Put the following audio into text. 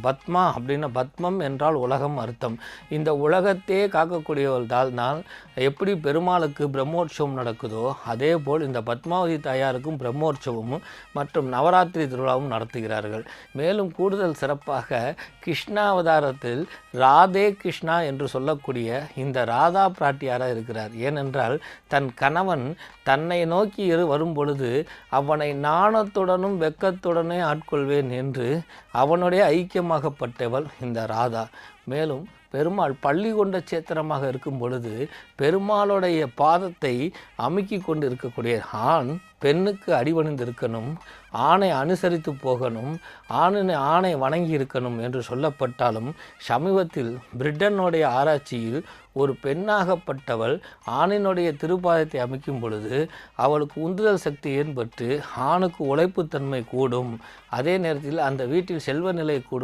பத்மா அப்படின்னா பத்மம் என்றால் உலகம் அர்த்தம். இந்த உலகத்தையே காக்கக்கூடியவள் தான் எப்படி பெருமாளுக்கு பிரம்மோற்சவம் நடக்குதோ அதே போல் இந்த பத்மாவதி தாயாருக்கும் பிரம்மோற்சவமும் மற்றும் நவராத்திரி திருவிழாவும் நடத்துகிறார்கள். மேலும் கூடுதல் சிறப்பாக கிருஷ்ணாவதாரத்தில் ராதே கிருஷ்ணா என்று சொல்லக்கூடிய இந்த ராதா பிராட்டியாராக இருக்கிறார். ஏனென்றால் தன் கணவன் தன்னை நோக்கி வரும் பொழுது அவனை நாணத்துடனும் வெக்கத்துடனே ஆட்கொள்வேன் என்று அவனுடைய ஐக்கியமாகப்பட்டவள் இந்த ராதா. மேலும் பெருமாள் பள்ளி கொண்ட சேத்திரமாக இருக்கும் பொழுது பெருமாளுடைய பாதத்தை அமுக்கி கொண்டு இருக்கக்கூடிய ஆண் பெண்ணுக்கு அடிபணிந்து இருக்கணும், ஆணை அனுசரித்து போகணும், ஆணை வணங்கி இருக்கணும் என்று சொல்லப்பட்டாலும் சமீபத்தில் பிரிட்டனுடைய ஆராய்ச்சியில் ஒரு பெண்ணாகப்பட்டவள் ஆணினுடைய திருப்பாதத்தை அமைக்கும் பொழுது அவளுக்கு உந்துதல் சக்தி ஏற்பட்டு ஆணுக்கு உழைப்புத்தன்மை கூடும், அதே நேரத்தில் அந்த வீட்டில் செல்வ நிலை கூடும்.